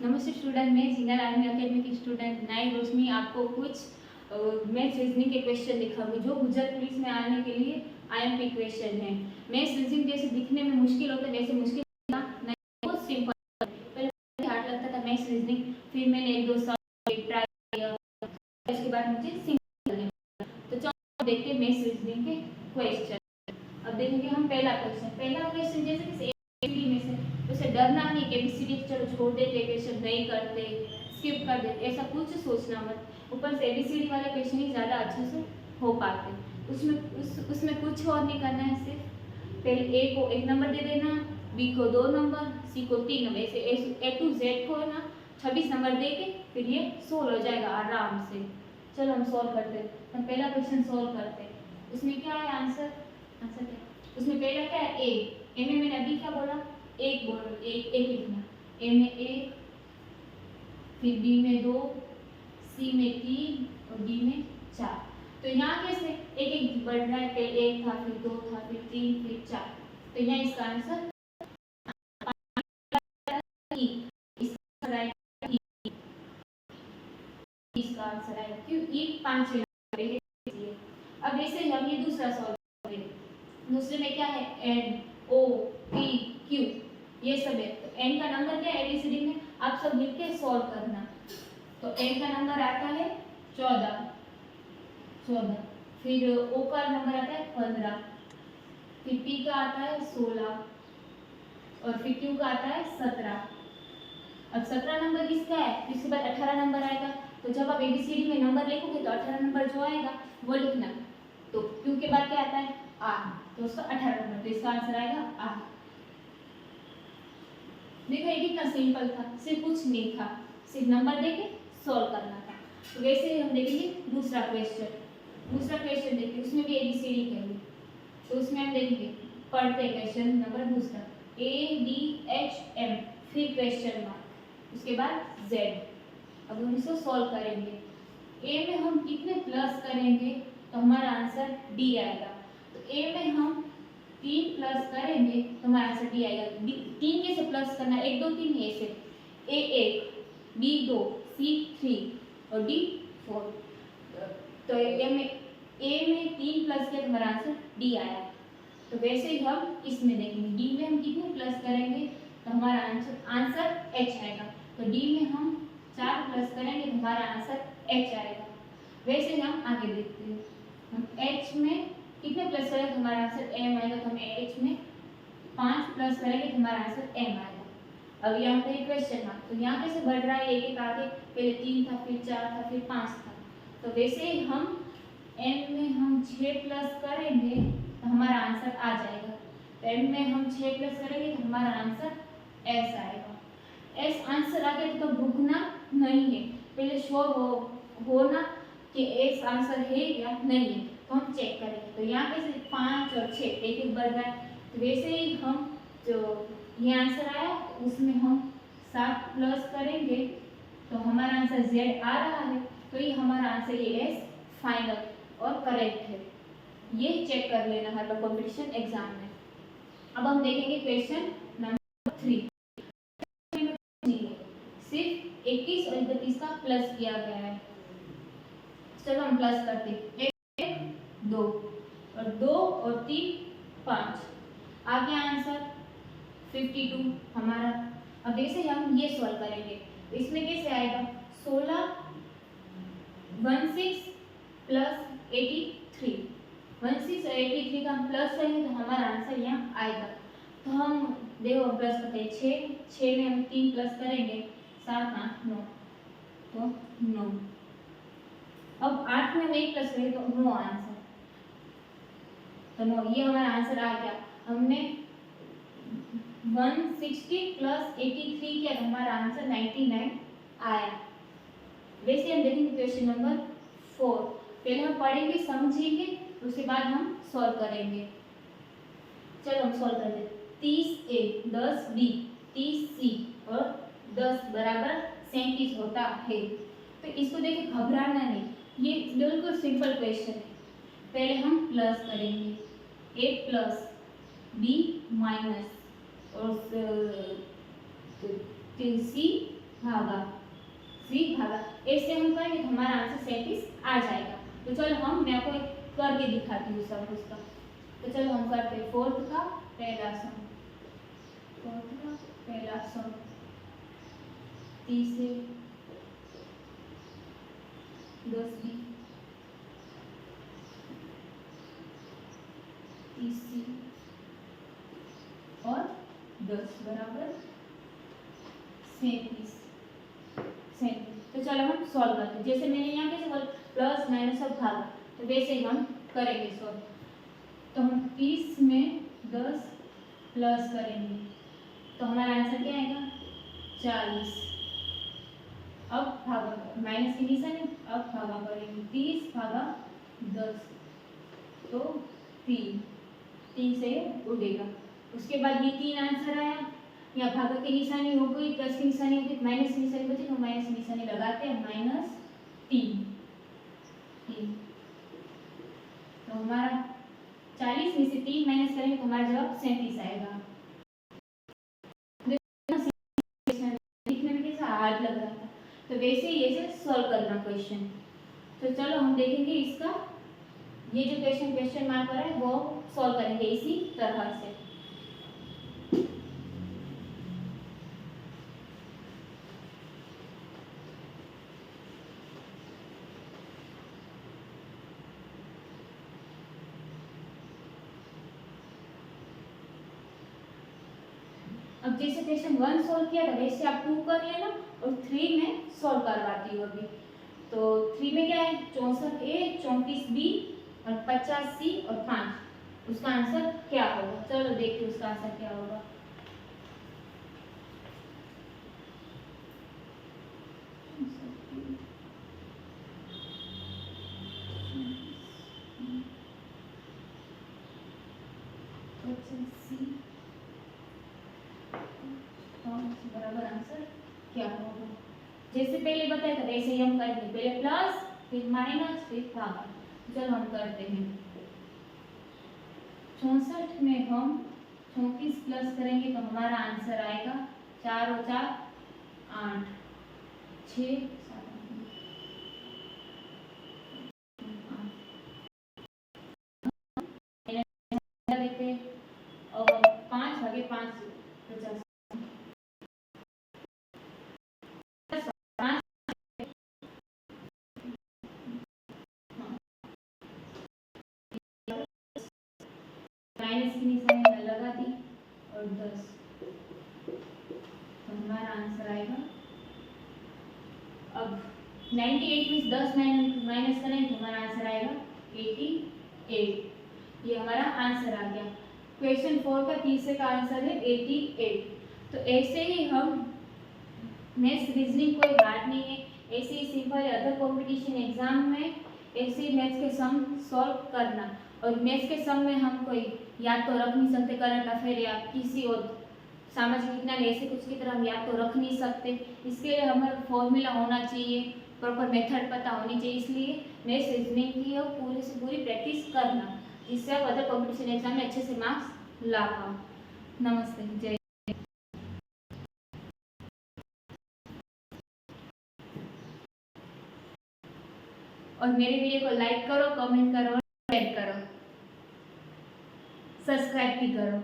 नमस्ते स्टूडेंट, मैं single army academy की स्टूडेंट नई रोशनी आपको कुछ मैथ्स रीजनिंग के क्वेश्चन दिखाऊंगी जो गुजरात पुलिस में आने के लिए आईएमपी क्वेश्चन है। मैथ्स रीजनिंग जैसे दिखने में मुश्किल होता है वैसे मुश्किल नहीं, बहुत सिंपल। पहले हार्ड लगता था मैथ्स रीजनिंग, फिर मैंने एक दो साल ट्राई किया, इसके बाद मुझे सिंपल लगने लगा। तो चलो देखते हैं मैथ्स रीजनिंग के क्वेश्चन। अब देखेंगे हम पहला क्वेश्चन जैसे कि एबीसीडी में से, वैसे डरना नहीं कि एबीसीडी चलो छोड़ देते, क्वेश्चन नहीं करते, स्किप कर देते, ऐसा कुछ सोचना मत। ऊपर से एबीसीडी वाले क्वेश्चन ही ज़्यादा अच्छे से हो पाते, उसमें कुछ और नहीं करना है। सिर्फ पहले ए को 1 नंबर दे देना, बी को 2 नंबर, सी को 3 नंबर, ऐसे ए टू जेड को है ना 26 नंबर दे के फिर ये सोल्व हो जाएगा आराम से। चलो हम सोल्व करते हैं। हम पहला क्वेश्चन सोल्व करते हैं। उसमें क्या है आंसर क्या? उसमें पहला क्या है? ए में मैंने अभी क्या बोला? एक लिखना। ए में 1, फिर बी में 2, सी में 3 और डी में 4। तो यहाँ कैसे एक एक बढ़ रहा है? पहले 1 था, फिर 2 था, फिर 3, फिर 4। तो यहाँ इसका आंसर इसका आंसर आएगा क्यों? ई 5 है। अब ऐसे हम ये दूसरा सॉल्व करेंगे। दूसरे में क्या है? एन, ओ, पी, क्यू, ये सब है। तो एन का नंबर क्या है एबीसीडी में? आप सब मिलके सॉल्व करना। तो एन का नंबर आता है 14, फिर ओ का नंबर आता है 15, फिर पी का आता है 16 और फिर क्यू का आता है 17। अब 17 नंबर किसका है? इसके बाद 18 नंबर आएगा। तो जब आप एबीसीडी में नंबर लिखोगे तो 18 नंबर जो आएगा वो लिखना। तो क्यू के बाद क्या आता है? आर, तो उसका 18 नंबर, तो इसका आंसर आएगा आर। देखो ये कितना सिंपल था, सिर्फ कुछ नहीं था, सिर्फ नंबर देके सॉल्व करना था। तो वैसे ही हम देखेंगे दूसरा क्वेश्चन देखिए, उसमें भी एबीसीडी करेंगे। तो उसमें हम देखेंगे, पढ़ते क्वेश्चन नंबर दूसरा, ए डी एच एम, फिर क्वेश्चन मार्क, उसके बाद जेड। अब हम इसको सॉल्व करेंगे। ए में हम कितने प्लस करेंगे तो हमारा आंसर डी आएगा। तो ए में हम 3 प्लस करेंगे तो हमारा आंसर डी आएगा। 3 कैसे प्लस करना? 1 2 3 ऐसे, ए 1, बी 2, सी 3 और डी 4। तो ए में 3 प्लस किया तो हमारा आंसर डी आया। तो वैसे ही हम इसमें देखेंगे, डी में हम कितने प्लस करेंगे तो हमारा आंसर एच आएगा। तो डी में हम 4 प्लस करेंगे तो हमारा आंसर एच आएगा। वैसे ही हम आगे देखते हैं, हम एच में कितने प्लस करेंगे तो हमारा आंसर एम आएगा। तो हम एच में 5 प्लस करेंगे तो हमारा आंसर एम आएगा। अब यहाँ पे क्वेश्चन मार्क, तो यहाँ कैसे बढ़ रहा है? एक एक आगे, पहले 3 था, फिर 4 था, फिर 5 था। तो वैसे ही हम एम में हम 6 प्लस करेंगे तो हमारा आंसर आ जाएगा। तो एम में हम 6 प्लस करेंगे तो हमारा आंसर एस आएगा। एस आंसर आ गया तो रुकना नहीं है, पहले श्योर हो ना कि एस आंसर है या नहीं है, तो हम चेक करेंगे। तो यहाँ पे 5 और 6 एक एक बढ़ रहा है। तो वैसे ही हम जो ये आंसर आया उसमें हम 7 प्लस करेंगे तो हमारा आंसर जेड आ रहा है। तो ये हमारा आंसर ये एस फाइनल और करेक्ट है। ये चेक कर लेना हर बार कॉम्पिटिशन एग्जाम में। अब हम देखेंगे क्वेश्चन नंबर 3। सिर्फ 21 और 31 का प्लस किया गया है। चलो हम प्लस करते हैं, 1 2 और 2 और 3 5, आ गया आंसर 52 हमारा। अब ऐसे हम ये सॉल्व करेंगे तो इसमें कैसे आएगा? 16 16 प्लस 83, 16 और 83 का हम प्लस करेंगे तो हमारा आंसर यहाँ आएगा। तो हम देखो प्लस करते हैं, 6 में हम 3 प्लस करेंगे, 7 8 9, तो 9। अब 8 में हम 1 प्लस करेंगे तो 9 आंसर, तो 9 ये हमारा आंसर आ गया। हमने 160 प्लस 83 किया तो हमारा आंसर 99 आया। वैसे हम देखेंगे क्वेश्चन नंबर 4। पहले हम पढ़ेंगे, समझेंगे, उसके बाद हम सॉल्व करेंगे। चलो हम सॉल्व करते हैं। 30 ए 10 बी 30 सी और 10 बराबर 37 होता है। तो इसको देखिए, घबराना नहीं, ये बिल्कुल सिंपल क्वेश्चन है। पहले हम प्लस करेंगे, ए प्लस बी माइनस और सी भागा सी भागा, ऐसे हम करेंगे तो हमारा आंसर 37 आ जाएगा। तो चलो मैं आपको एक करके दिखाती हूँ सब उसका। तो चलो हम करते हैं फोर्थ का पहला सम, 30 से 10 बी, 30 सी और 10 बराबर 37। तो चलो हम सॉल्व करते हैं। जैसे मैंने यहाँ कैसे बोला प्लस माइनस और भाग, तो वैसे ही हम करेंगे सॉल्व। तो हम 30 में 10 प्लस करेंगे तो हमारा आंसर क्या आएगा 40। अब भागा माइनस की निशान है, अब भागा करेंगे 30 भागा 10 तो 3 से उड़ेगा। उसके बाद ये 3 आंसर आया, यहाँ भागा की निशानी हो गई, प्लस की निशानी हो गई, माइनस की निशानी बची तो माइनस की निशानी लगाते हैं, -3 तो हमारा 40 में से 3 माइनस करेंगे तो हमारा जवाब 37 आएगा। दिखने में कैसा हार्ड लग रहा था, तो वैसे ही ऐसे सॉल्व करना क्वेश्चन। तो चलो हम देखेंगे इसका ये जो क्वेश्चन मार्क है वो सॉल्व करेंगे इसी तरह से। अब जैसे क्वेश्चन 1 सॉल्व किया था वैसे आप 2 कर लेना और 3 में सॉल्व करवाती हूँ अभी। तो 3 में क्या है 64A 34B और 50C और 5, उसका आंसर क्या होगा। चलो देखिए उसका आंसर क्या होगा। बराबर आंसर क्या होगा, जैसे पहले बताया था वैसे ही हम करेंगे, पहले प्लस फिर माइनस फिर भागा। चलो हम करते हैं 64 में हम 34 प्लस करेंगे तो हमारा आंसर आएगा 4 और 4 8 6 7 और 5 भागे 5 50 माइनस की निशानी लगा दी और 10 तो हमारा आंसर आएगा। अब 98 में 10 माइनस करें तो हमारा आंसर आएगा 88। ये हमारा आंसर आ गया। क्वेश्चन 4 का तीसरे का आंसर है 88। तो ऐसे ही हम मैथ्स रीजनिंग कोई हार्ड नहीं है, ऐसे ही सिंपल अदर कंपटीशन एग्जाम में ऐसे ही मैथ्स के सम सॉल्व करना। और मैथ्स के सम में हम कोई याद तो रख नहीं सकते, करंट अफेयर या किसी और सामाजिक विज्ञान ऐसे कुछ की तरह हम याद तो रख नहीं सकते, इसके लिए हमारा फॉर्मूला होना चाहिए, प्रॉपर मेथड पता होनी चाहिए। इसलिए मैथ्स रीजनिंग की पूरी से पूरी प्रैक्टिस करना, जिससे आप अदर कंपटीशन एग्जाम में अच्छे से मार्क्स ला पाओ। नमस्ते, जय। और मेरे वीडियो को लाइक करो, कमेंट करो, शेयर करो, सब्सक्राइब भी करो।